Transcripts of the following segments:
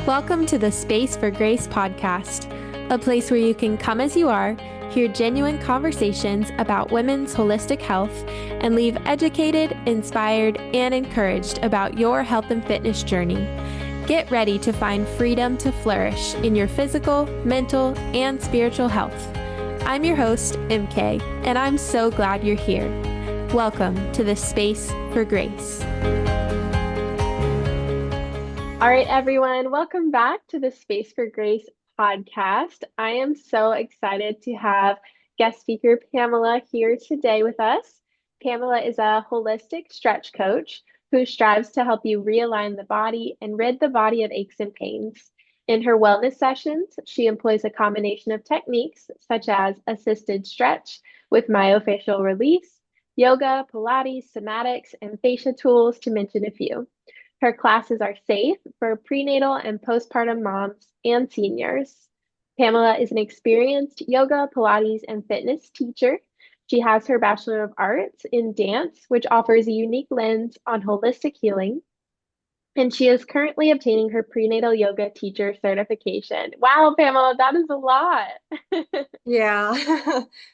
Welcome to the Space for Grace podcast, a place where you can come as you are, hear genuine conversations about women's holistic health, and leave educated, inspired, and encouraged about your health and fitness journey. Get ready to find freedom to flourish in your physical, mental, and spiritual health. I'm your host, MK, and I'm so glad you're here. Welcome to the Space for Grace. All right, everyone, welcome back to the Space for Grace podcast. I am so excited to have guest speaker Pamela here today with us. Pamela is a holistic stretch coach who strives to help you realign the body and rid the body of aches and pains. In her wellness sessions, she employs a combination of techniques such as assisted stretch with myofascial release, yoga, Pilates, somatics, and fascia tools, to mention a few. Her classes are safe for prenatal and postpartum moms and seniors. Pamela is an experienced yoga, Pilates, and fitness teacher. She has her Bachelor of Arts in Dance, which offers a unique lens on holistic healing. And she is currently obtaining her prenatal yoga teacher certification. Wow, Pamela, that is a lot. Yeah.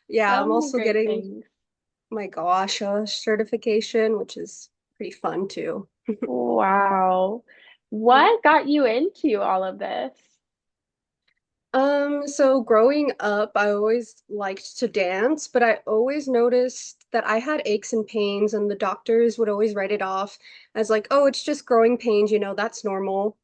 Yeah, So I'm many also great getting things. my Fascia certification, which is pretty fun too. Wow. Yeah. What got you into all of this? So growing up, I always liked to dance, but I always noticed that I had aches and pains, and the doctors would always write it off as like, oh, it's just growing pains, that's normal.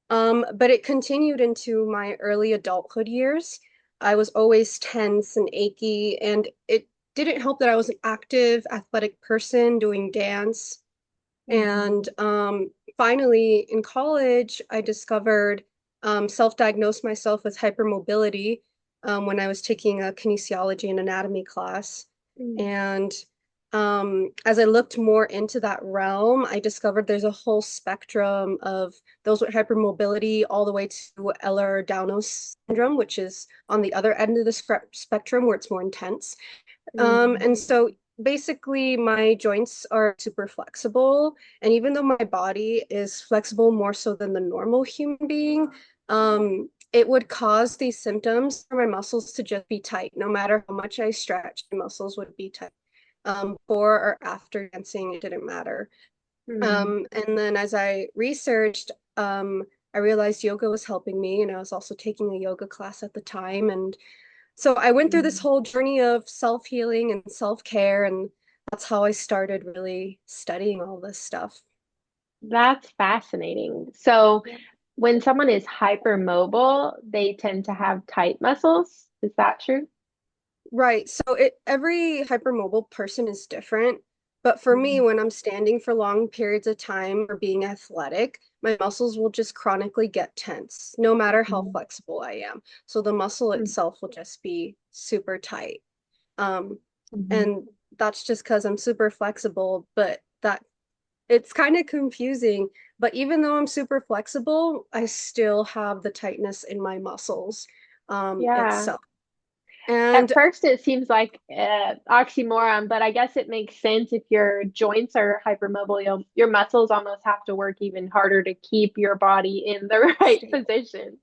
But it continued into my early adulthood years. I was always tense and achy, and it didn't help that I was an active, athletic person doing dance. And Mhm. finally, in college, I discovered, self-diagnosed myself with hypermobility when I was taking a kinesiology and anatomy class. Mm. And as I looked more into that realm, I discovered there's a whole spectrum of those with hypermobility all the way to Ehlers-Danlos syndrome, which is on the other end of the spectrum where it's more intense. And Mhm. so basically, my joints are super flexible. And even though my body is flexible more so than the normal human being, it would cause these symptoms for my muscles to just be tight. No matter how much I stretch, my muscles would be tight. Before or after dancing, it didn't matter. Mm. And then as I researched, I realized yoga was helping me, and I was also taking a yoga class at the time. And so I went through this Mm. whole journey of self-healing and self-care, and that's how I started really studying all this stuff. That's fascinating. So, Yeah. when someone is hypermobile, they tend to have tight muscles. Is that true? Right. So every hypermobile person is different. But for me, Mhm. when I'm standing for long periods of time or being athletic, my muscles will just chronically get tense, no matter how Mhm. flexible I am. So the muscle Mhm. itself will just be super tight. Um, Mhm. and that's just because I'm super flexible, but that it's kind of confusing. But even though I'm super flexible, I still have the tightness in my muscles Yeah. itself. At And first, it seems like oxymoron, but I guess it makes sense if your joints are hypermobile. Your muscles almost have to work even harder to keep your body in the right stable. position.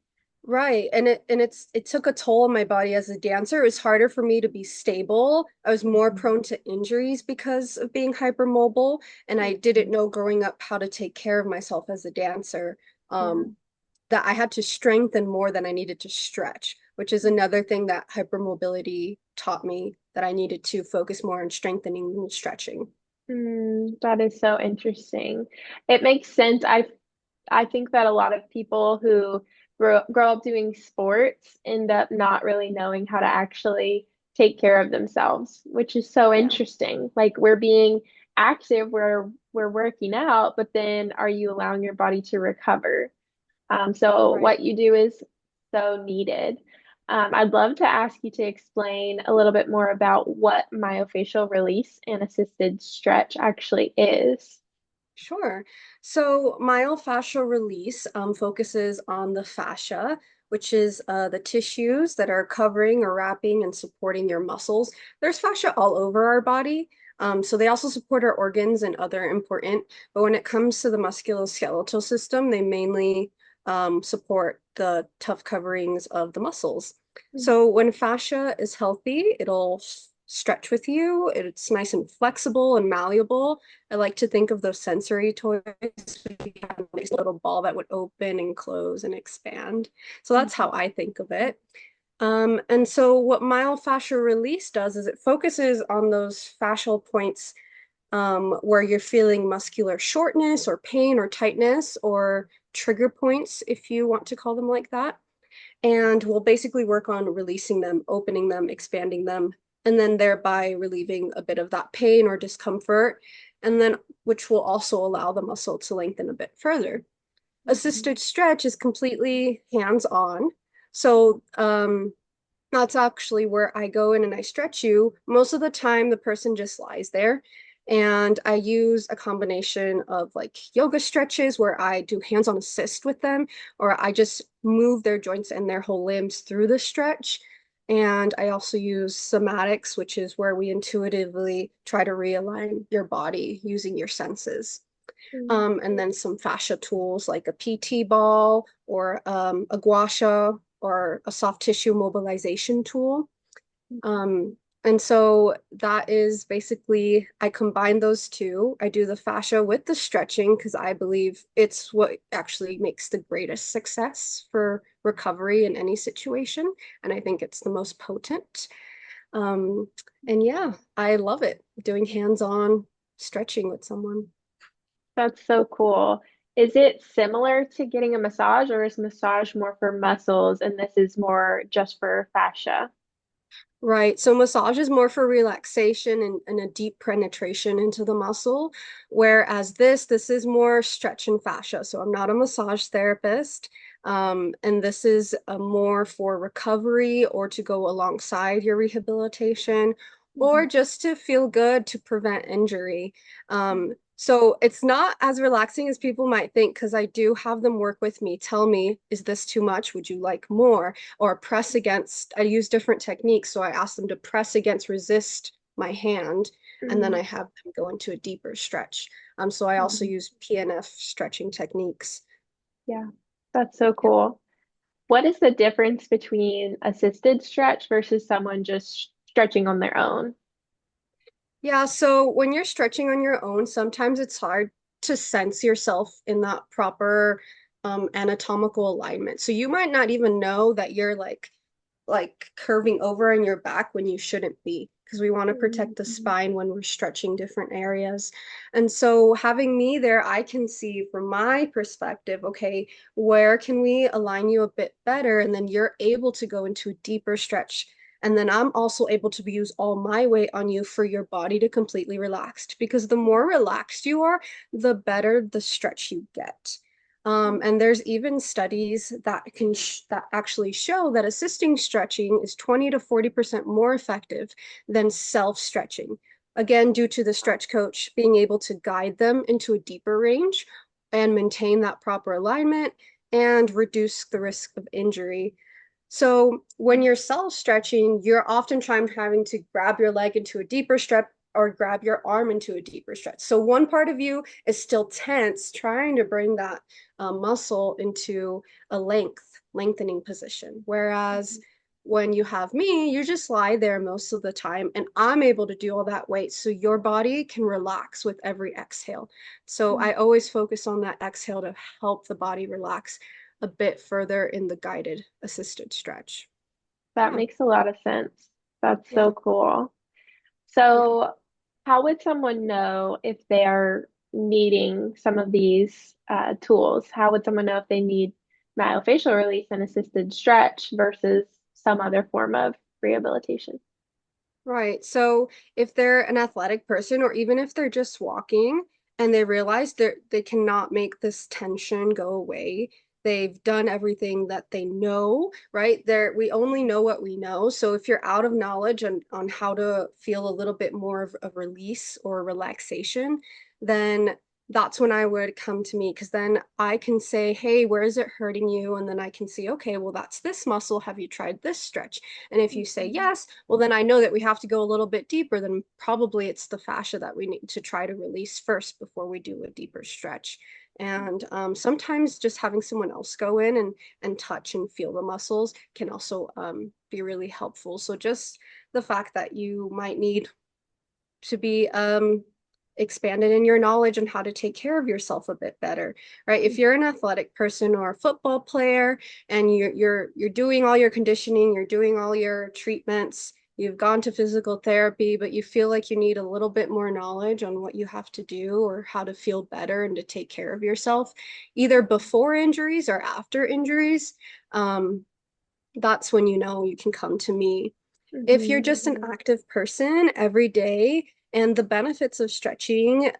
Right. And it took a toll on my body as a dancer. It was harder for me to be stable. I was more Mhm. prone to injuries because of being hypermobile, and I didn't Mhm. know growing up how to take care of myself as a dancer. Yeah. That I had to strengthen more than I needed to stretch, which is another thing that hypermobility taught me, that I needed to focus more on strengthening than stretching. That is so interesting. It makes sense. I think that a lot of people who grow up doing sports end up not really knowing how to actually take care of themselves, which is so Yeah. interesting. Like we're being active, we're working out, but then are you allowing your body to recover? So Right. what you do is so needed. I'd love to ask you to explain a little bit more about what myofascial release and assisted stretch actually is. Sure. So myofascial release focuses on the fascia, which is the tissues that are covering or wrapping and supporting your muscles. There's fascia all over our body. So they also support our organs and other important. But when it comes to the musculoskeletal system, they mainly support the tough coverings of the muscles. Mhm. So when fascia is healthy, it'll stretch with you. It's nice and flexible and malleable. I like to think of those sensory toys. We have a nice little ball that would open and close and expand. So that's how I think of it. And so what myofascial release does is it focuses on those fascial points where you're feeling muscular shortness or pain or tightness or trigger points, if you want to call them like that. And we'll basically work on releasing them, opening them, expanding them, and then thereby relieving a bit of that pain or discomfort, and then which will also allow the muscle to lengthen a bit further. Mhm. Assisted stretch is completely hands-on. So that's actually where I go in and I stretch you. Most of the time, the person just lies there. And I use a combination of like yoga stretches where I do hands-on assist with them, or I just move their joints and their whole limbs through the stretch. And I also use somatics, which is where we intuitively try to realign your body using your senses. Mhm. And then some fascia tools like a PT ball or a gua sha or a soft tissue mobilization tool. Um, and so that is basically, I combine those two. I do the fascia with the stretching because I believe it's what actually makes the greatest success for recovery in any situation. And I think it's the most potent. Um, and yeah, I love it doing hands-on stretching with someone. That's so cool. Is it similar to getting a massage, or is massage more for muscles and this is more just for fascia? Right. So massage is more for relaxation and a deep penetration into the muscle, whereas this is more stretch and fascia. So I'm not a massage therapist. And this is more for recovery or to go alongside your rehabilitation or Mhm. just to feel good to prevent injury. So it's not as relaxing as people might think because I do have them work with me, tell me, is this too much? Would you like more? Or press against, I use different techniques. So I ask them to press against, resist my hand, and then I Mhm. have them go into a deeper stretch. So I also Mhm. use PNF stretching techniques. Yeah, that's so Yeah. cool. What is the difference between assisted stretch versus someone just stretching on their own? Yeah, so when you're stretching on your own, sometimes it's hard to sense yourself in that proper anatomical alignment. So you might not even know that you're like curving over in your back when you shouldn't be because we want to protect the Mhm. spine when we're stretching different areas. And so having me there, I can see from my perspective, okay, where can we align you a bit better? And then you're able to go into a deeper stretch. And then I'm also able to use all my weight on you for your body to completely relax. Because the more relaxed you are, the better the stretch you get. And there's even studies that that actually show that assisting stretching is 20 to 40% more effective than self-stretching. Again, due to the stretch coach being able to guide them into a deeper range and maintain that proper alignment and reduce the risk of injury. So when you're self stretching, you're oftentimes having to grab your leg into a deeper stretch or grab your arm into a deeper stretch. So one part of you is still tense, trying to bring that muscle into a lengthening position. Whereas when you have me, you just lie there most of the time, and I'm able to do all that weight so your body can relax with every exhale. So I always focus on that exhale to help the body relax a bit further in the guided assisted stretch. That Yeah, makes a lot of sense. That's yeah, so cool. yeah. So, how would someone know if they are needing some of these tools? How would someone know if they need myofascial release and assisted stretch versus some other form of rehabilitation? Right. So if they're an athletic person, or even if they're just walking and they realize they cannot make this tension go away, they've done everything that they know, right? We only know what we know. So if you're out of knowledge on how to feel a little bit more of release or relaxation, then that's when I would come to me because then I can say, hey, where is it hurting you? And then I can see, okay, well, that's this muscle. Have you tried this stretch? And if you say Mhm. yes, well, then I know that we have to go a little bit deeper. Then probably it's the fascia that we need to try to release first before we do a deeper stretch. And sometimes just having someone else go in and touch and feel the muscles can also be really helpful. So just the fact that you might need to be expanded in your knowledge on how to take care of yourself a bit better, right? If you're an athletic person or a football player and you're doing all your conditioning, you're doing all your treatments, you've gone to physical therapy, but you feel like you need a little bit more knowledge on what you have to do or how to feel better and to take care of yourself, either before injuries or after injuries, um, that's when you know you can come to me. If you're Mhm. just an active person every day, and the benefits of stretching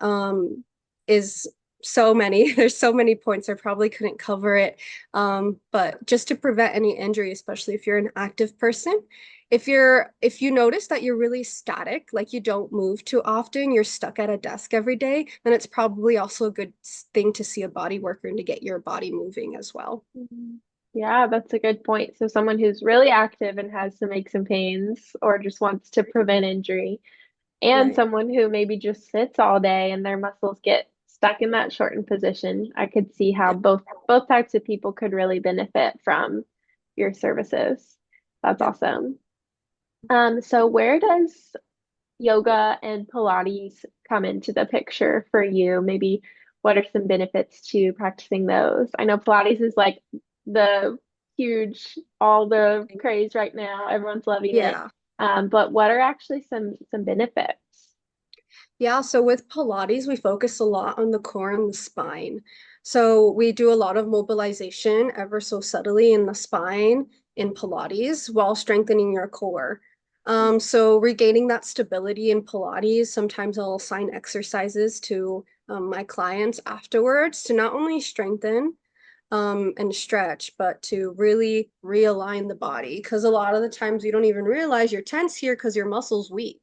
is so many, there's so many points, I probably couldn't cover it. But just to prevent any injury, especially if you're an active person, if you notice that you're really static, like you don't move too often, you're stuck at a desk every day, then it's probably also a good thing to see a body worker and to get your body moving as well. Mhm. Yeah, that's a good point. So someone who's really active and has some aches and pains or just wants to prevent injury, and Right. someone who maybe just sits all day and their muscles get stuck in that shortened position. I could see how Yeah. both types of people could really benefit from your services. That's Yep. awesome. So where does yoga and Pilates come into the picture for you? Maybe what are some benefits to practicing those? I know Pilates is like the huge, all the craze right now. Everyone's loving it. Yeah. But what are actually some benefits? Yeah, so with Pilates, we focus a lot on the core and the spine. So we do a lot of mobilization ever so subtly in the spine in Pilates while strengthening your core. So regaining that stability in Pilates, sometimes I'll assign exercises to my clients afterwards to not only strengthen and stretch, but to really realign the body. Because a lot of the times you don't even realize you're tense here because your muscle's weak.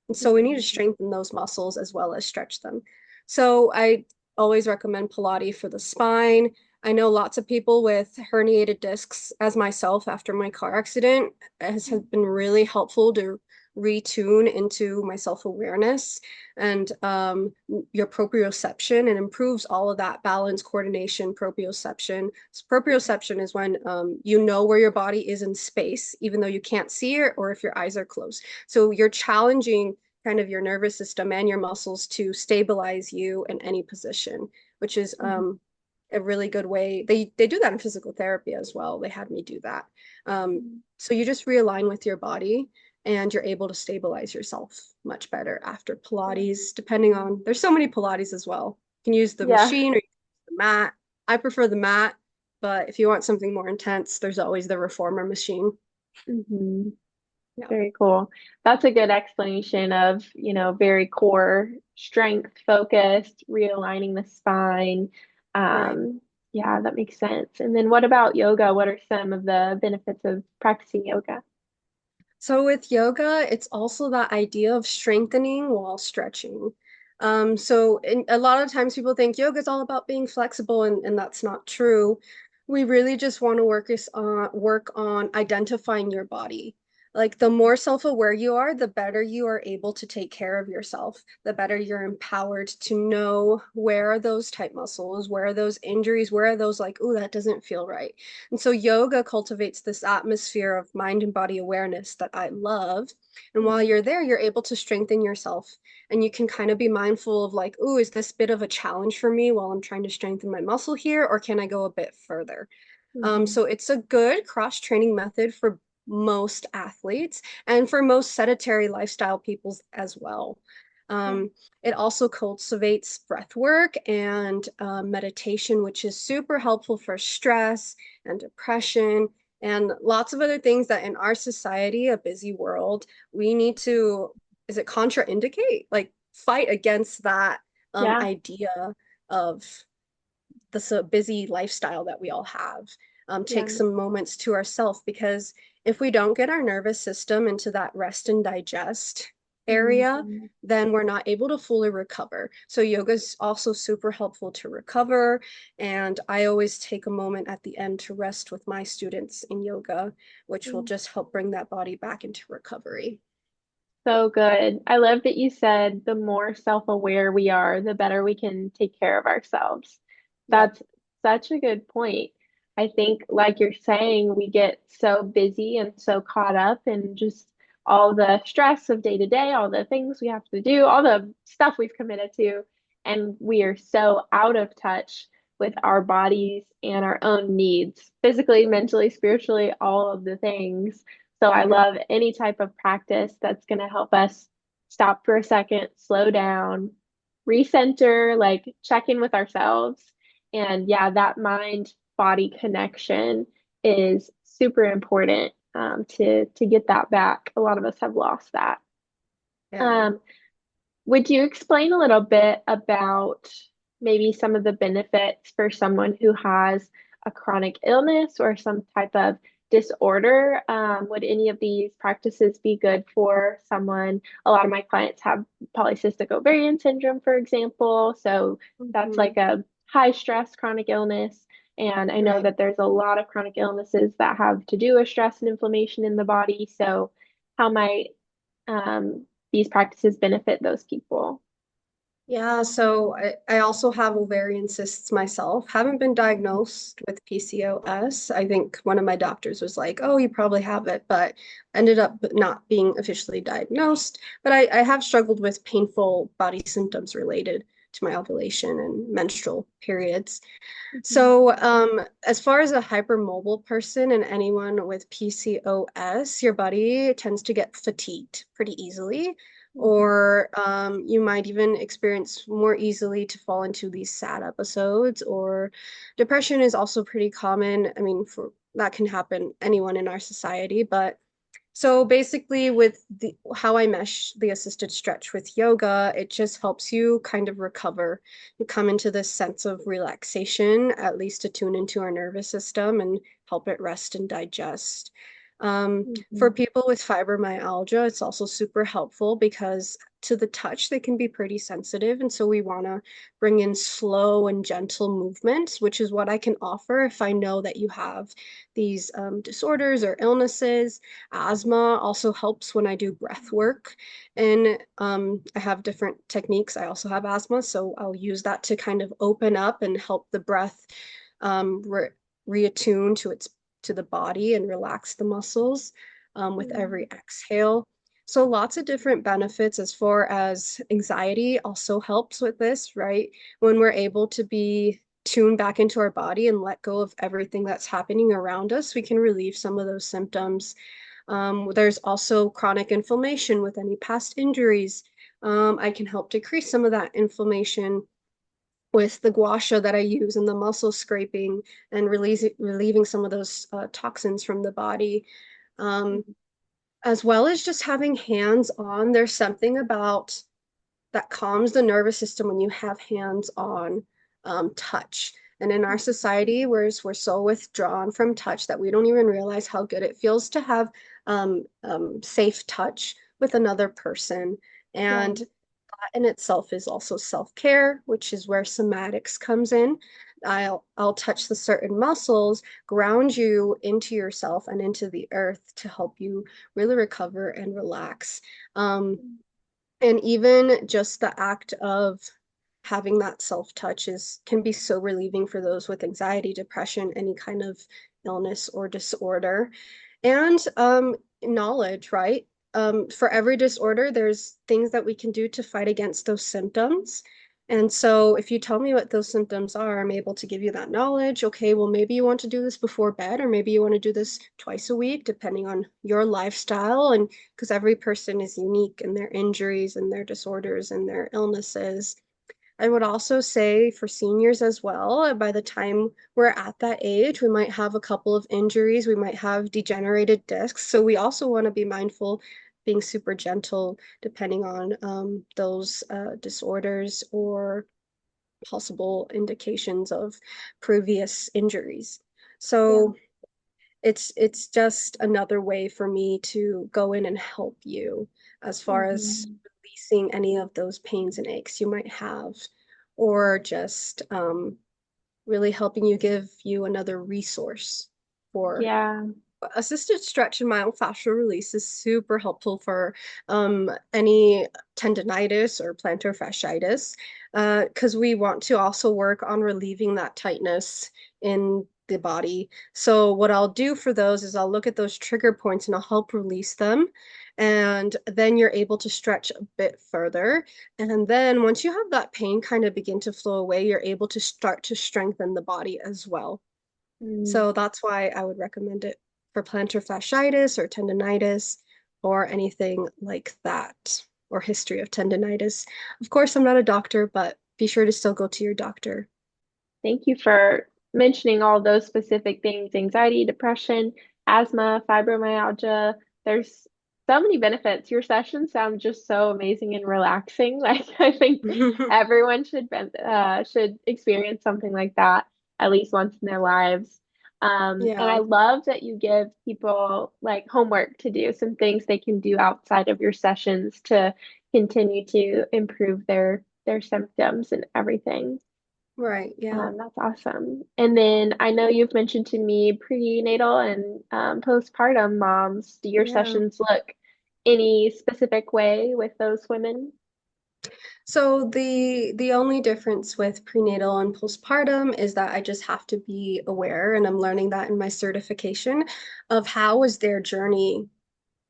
And so we need to Mhm. strengthen those muscles as well as stretch them. So I always recommend Pilates for the spine. I know lots of people with herniated discs, as myself after my car accident, has been really helpful to retune into my self-awareness and your proprioception, and improves all of that balance, coordination, proprioception. So proprioception is when you know where your body is in space, even though you can't see it or if your eyes are closed. So you're challenging kind of your nervous system and your muscles to stabilize you in any position, which is Mhm. a really good way. They do that in physical therapy as well. They had me do that. So you just realign with your body and you're able to stabilize yourself much better after Pilates, depending on, there's so many Pilates as well. You can use the Yeah. machine or the mat. I prefer the mat, but if you want something more intense, there's always the reformer machine. Hmm. Yeah, Very cool. That's a good explanation of, very core strength focused, realigning the spine. right. Um, yeah, that makes sense. And then what about yoga? What are some of the benefits of practicing yoga? So with yoga, it's also that idea of strengthening while stretching. A lot of times people think yoga is all about being flexible, and that's not true. We really just want to work on identifying your body. Like the more self-aware you are, the better you are able to take care of yourself, the better you're empowered to know where are those tight muscles, where are those injuries, where are those like, oh, that doesn't feel right. And so yoga cultivates this atmosphere of mind and body awareness that I love. And while Mhm. you're there, you're able to strengthen yourself, and you can kind of be mindful of like, oh, is this bit of a challenge for me while I'm trying to strengthen my muscle here, or can I go a bit further? Mhm. So it's a good cross-training method for most athletes and for most sedentary lifestyle people as well. Yeah. Um, it also cultivates breath work and meditation, which is super helpful for stress and depression and lots of other things that in our society, a busy world, we need to, is it contraindicate? Like fight against that Yeah. idea of this busy lifestyle that we all have. Take Yeah. some moments to ourselves, because if we don't get our nervous system into that rest and digest area, Mhm. then we're not able to fully recover. So yoga is also super helpful to recover. And I always take a moment at the end to rest with my students in yoga, which will Mm. just help bring that body back into recovery. So good. I love that you said the more self-aware we are, the better we can take care of ourselves. Yep. That's such a good point. I think, like you're saying, we get so busy and so caught up in just all the stress of day to day, all the things we have to do, all the stuff we've committed to, and we are so out of touch with our bodies and our own needs, physically, mentally, spiritually, all of the things. So I love any type of practice that's going to help us stop for a second, slow down, recenter, like check in with ourselves. And yeah, that mind body connection is super important to get that back. A lot of us have lost that. Yeah. Um, would you explain a little bit about maybe some of the benefits for someone who has a chronic illness or some type of disorder? Would any of these practices be good for someone? A lot of my clients have polycystic ovarian syndrome, for example. So that's Hmm. like a high stress chronic illness. And I know Right. that there's a lot of chronic illnesses that have to do with stress and inflammation in the body. So how might these practices benefit those people? Yeah, so I also have ovarian cysts myself. Haven't been diagnosed with PCOS. I think one of my doctors was like, oh, you probably have it, but ended up not being officially diagnosed. But I have struggled with painful body symptoms related to my ovulation and menstrual periods. Mhm. So, as far as a hypermobile person and anyone with PCOS, your body tends to get fatigued pretty easily, Mhm. or you might even experience more easily to fall into these sad episodes, or depression is also pretty common. I mean, for that can happen anyone in our society, but so basically, with how I mesh the assisted stretch with yoga, it just helps you kind of recover. You come into this sense of relaxation, at least to tune into our nervous system and help it rest and digest. For Mhm. people with fibromyalgia, it's also super helpful because to the touch, they can be pretty sensitive. And so we want to bring in slow and gentle movements, which is what I can offer if I know that you have these disorders or illnesses. Asthma also helps when I do breath work. And I have different techniques. I also have asthma, so I'll use that to kind of open up and help the breath reattune to the body and relax the muscles with every exhale. So lots of different benefits as far as anxiety also helps with this, right? When we're able to be tuned back into our body and let go of everything that's happening around us, we can relieve some of those symptoms. There's also chronic inflammation with any past injuries. I can help decrease some of that inflammation with the gua sha that I use and the muscle scraping and relieving some of those toxins from the body. Um, Mhm. as well as just having hands on. There's something about that calms the nervous system when you have hands-on touch. And in our society, we're so withdrawn from touch that we don't even realize how good it feels to have safe touch with another person. Yeah. And that in itself is also self-care, which is where somatics comes in. I'll touch the certain muscles, ground you into yourself and into the earth to help you really recover and relax. Um, and even just the act of having that self-touch is can be so relieving for those with anxiety, depression, any kind of illness or disorder. And knowledge, right? For every disorder, there's things that we can do to fight against those symptoms. And so if you tell me what those symptoms are, I'm able to give you that knowledge. Okay, well, maybe you want to do this before bed, or maybe you want to do this twice a week, depending on your lifestyle. And because every person is unique in their injuries and their disorders and their illnesses. I would also say for seniors as well, by the time we're at that age, we might have a couple of injuries, we might have degenerated discs. So we also want to be mindful, being super gentle, depending on those disorders or possible indications of previous injuries. Yeah. So it's just another way for me to go in and help you as far as Mhm. releasing any of those pains and aches you might have, or just really helping you give you another resource for Yeah. assisted stretch and myofascial release is super helpful for any tendonitis or plantar fasciitis, because we want to also work on relieving that tightness in the body. So what I'll do for those is I'll look at those trigger points and I'll help release them. And then you're able to stretch a bit further. And then once you have that pain kind of begin to flow away, you're able to start to strengthen the body as well. Mm. So that's why I would recommend it for plantar fasciitis or tendonitis or anything like that, or history of tendonitis. Of course, I'm not a doctor, but be sure to still go to your doctor. Thank you for mentioning all those specific things, anxiety, depression, asthma, fibromyalgia. There's so many benefits. Your sessions sound just so amazing and relaxing. Like I think everyone should experience something like that at least once in their lives. And I Yeah, love that you give people like homework to do, some things they can do outside of your sessions to continue to improve their symptoms and everything. right. Yeah. That's awesome. And then I know you've mentioned to me prenatal and postpartum moms. Do your Yeah. sessions look any specific way with those women? So the only difference with prenatal and postpartum is that I just have to be aware, and I'm learning that in my certification of how is their journey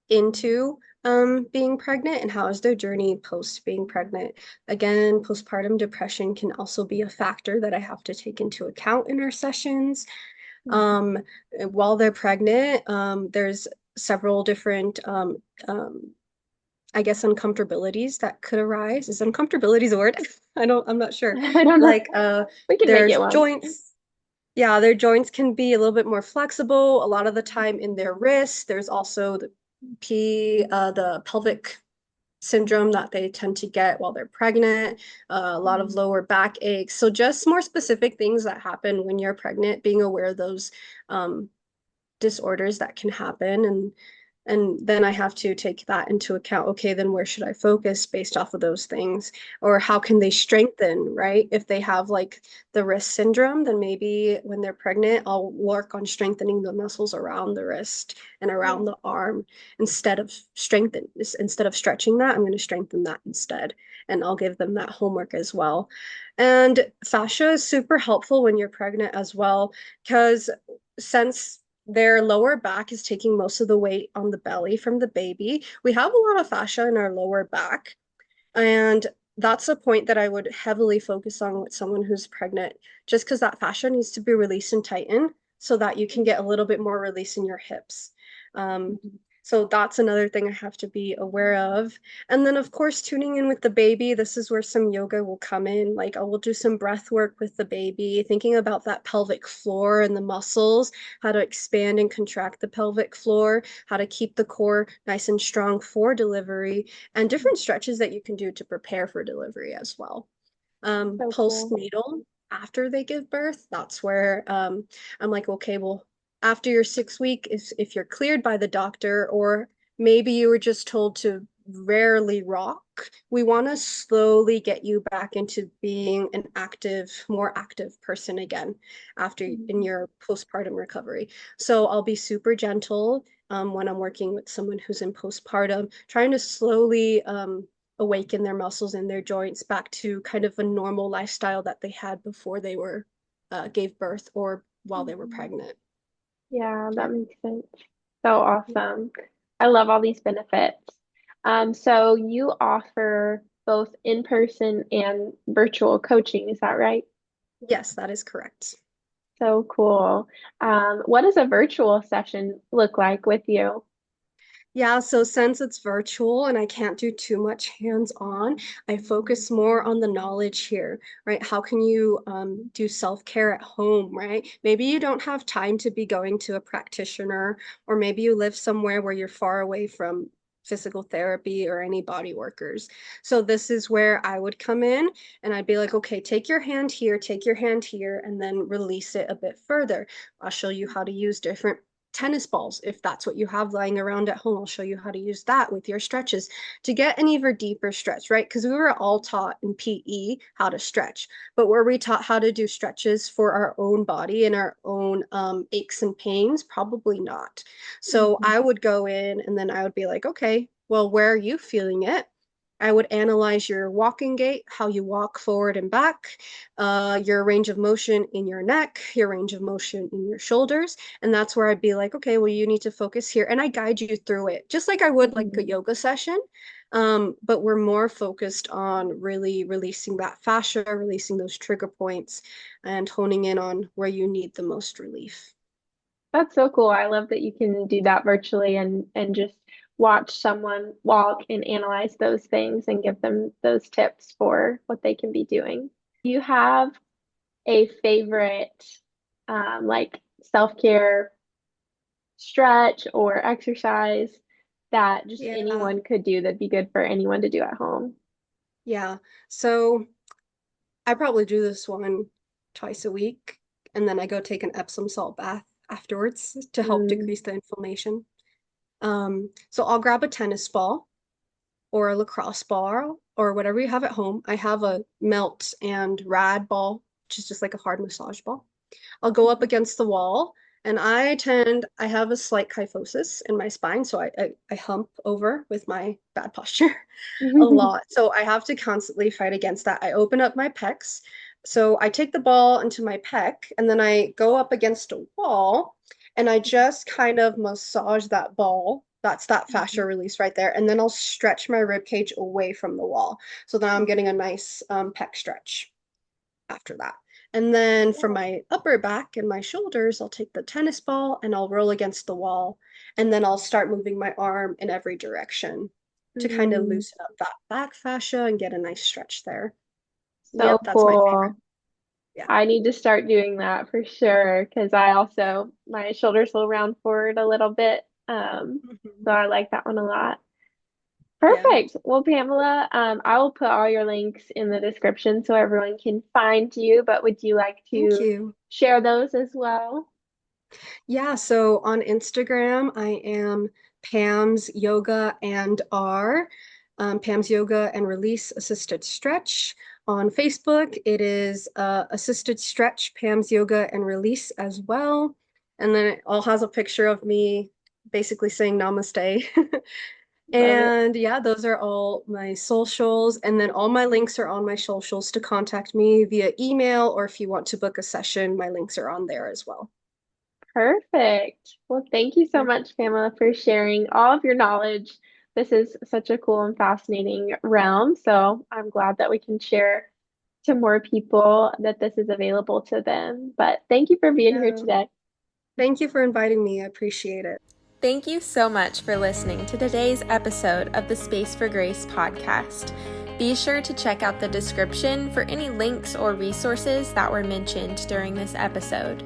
into being pregnant and how is their journey post being pregnant. Again, postpartum depression can also be a factor that I have to take into account in our sessions. Mhm. Um, while they're pregnant, there's several different I guess uncomfortabilities that could arise. Is uncomfortabilities a word? I'm not sure. I don't know. Like We can make there's it one. joints. Yeah, their joints can be a little bit more flexible. A lot of the time in their wrists, there's also the pelvic syndrome that they tend to get while they're pregnant, a lot of Mhm. lower back aches. So just more specific things that happen when you're pregnant, being aware of those um, disorders that can happen, and then I have to take that into account. Okay, then where should I focus based off of those things? Or how can they strengthen, right? If they have like the wrist syndrome, then maybe when they're pregnant, I'll work on strengthening the muscles around the wrist and around Yeah, the arm instead of stretching that, I'm going to strengthen that instead. And I'll give them that homework as well. And fascia is super helpful when you're pregnant as well, because since their lower back is taking most of the weight on the belly from the baby. We have a lot of fascia in our lower back, and that's a point that I would heavily focus on with someone who's pregnant, just because that fascia needs to be released and tightened so that you can get a little bit more release in your hips. Um, mhm. so that's another thing I have to be aware of. And then, of course, tuning in with the baby. This is where some yoga will come in. Like, I will do some breath work with the baby, thinking about that pelvic floor and the muscles, how to expand and contract the pelvic floor, how to keep the core nice and strong for delivery, and different stretches that you can do to prepare for delivery as well. So cool. Postnatal, after they give birth, that's where I'm like, okay, well, after your 6 week, if you're cleared by the doctor, or maybe you were just told to rarely rock, we want to slowly get you back into being an active, more active person again after in Mhm. your postpartum recovery. So I'll be super gentle when I'm working with someone who's in postpartum, trying to slowly awaken their muscles and their joints back to kind of a normal lifestyle that they had before they were gave birth or while they were Mhm. pregnant. Yeah, Yeah. that makes sense. So awesome. I love all these benefits. So you offer both in-person and virtual coaching, is that right? Yes, that is correct. So cool. What does a virtual session look like with you? Yeah, so since it's virtual and I can't do too much hands-on, I focus more on the knowledge here, right? How can you do self-care at home, right? Maybe you don't have time to be going to a practitioner, or maybe you live somewhere where you're far away from physical therapy or any body workers. So this is where I would come in and I'd be like, okay, take your hand here, and then release it a bit further. I'll show you how to use different tennis balls, if that's what you have lying around at home. I'll show you how to use that with your stretches to get an even deeper stretch, right? Because we were all taught in PE how to stretch, but were we taught how to do stretches for our own body and our own aches and pains? Probably not. So Mhm. I would go in and then I would be like, okay, well, where are you feeling it? I would analyze your walking gait, how you walk forward and back, your range of motion in your neck, your range of motion in your shoulders. And that's where I'd be like, okay, well, you need to focus here. And I guide you through it, just like I would like a Mhm. yoga session. But we're more focused on really releasing that fascia, releasing those trigger points, and honing in on where you need the most relief. That's so cool. I love that you can do that virtually and just watch someone walk and analyze those things and give them those tips for what they can be doing. Do you have a favorite like self-care stretch or exercise that just Yeah, anyone could do that'd be good for anyone to do at home? yeah. So I probably do this one twice a week, and then I go take an Epsom salt bath afterwards to help Mm. decrease the inflammation. So I'll grab a tennis ball or a lacrosse ball or whatever you have at home. I have a melt and rad ball, which is just like a hard massage ball. I'll go up against the wall, and I have a slight kyphosis in my spine, so I hump over with my bad posture a lot. So I have to constantly fight against that. I open up my pecs. So I take the ball into my pec, and then I go up against a wall, and I just kind of massage that ball. That's that fascia release right there. And then I'll stretch my rib cage away from the wall. So then I'm getting a nice pec stretch after that. And then for my upper back and my shoulders, I'll take the tennis ball and I'll roll against the wall. And then I'll start moving my arm in every direction to kind of Mm, loosen up that back fascia and get a nice stretch there. so Yep, that's my favorite. cool. Yeah. I need to start doing that for sure because I also my shoulders will round forward a little bit. Mhm. So I like that one a lot. Yeah. Perfect. Well, Pamela, I will put all your links in the description so everyone can find you, but would you like Thank to you. share those as well? Yeah, so on Instagram, I am Pam's Yoga and R, Pam's Yoga and Release Assisted Stretch. On Facebook, it is Assisted Stretch, Pam's Yoga and Release as well. And then it all has a picture of me basically saying namaste. Love it. And yeah, those are all my socials. And then all my links are on my socials to contact me via email, or if you want to book a session, my links are on there as well. Perfect. Well, thank you so Yeah. much, Pamela, for sharing all of your knowledge. This is such a cool and fascinating realm. So I'm glad that we can share to more people that this is available to them. But thank you for being here Yeah. today. Thank you for inviting me. I appreciate it. Thank you so much for listening to today's episode of the Space for Grace podcast. Be sure to check out the description for any links or resources that were mentioned during this episode.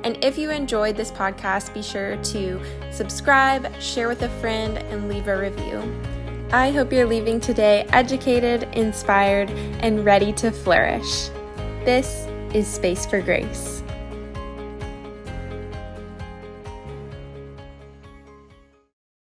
And if you enjoyed this podcast, be sure to subscribe, share with a friend, and leave a review. I hope you're leaving today educated, inspired, and ready to flourish. This is Space for Grace.